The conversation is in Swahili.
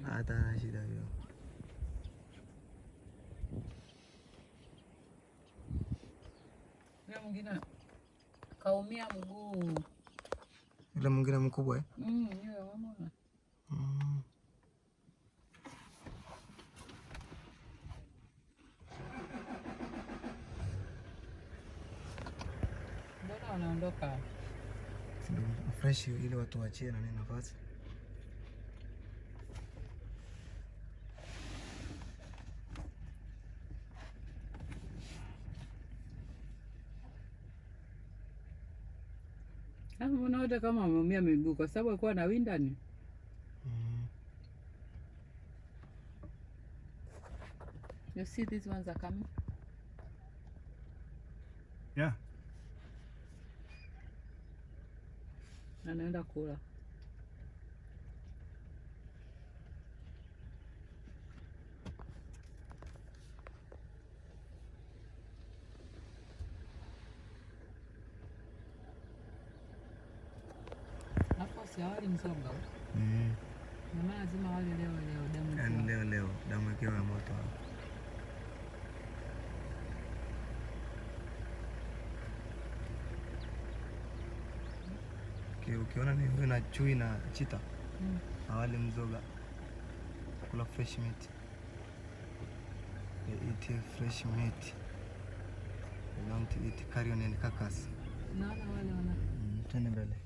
Hata shida hiyo. Yule mwingine kaumia mguu. Yule mwingine mkubwa yule unaona. Mbona wanaondoka? Fresh ile watu waachie na nafasi. Unaona kama ameumia miguu kwa sababu alikuwa na windani. You see these ones are coming? Yeah. Anaenda kula. Si awali msonga. Mama lazima wale leo damu. Yaani leo damu ikiwa ya moto. Ukiona ni huyo na chui na chita. Awali mzoga. Kula fresh meat. They eat fresh meat. They don't eat carrion and carcass. Naona wale wana. Twende mbele.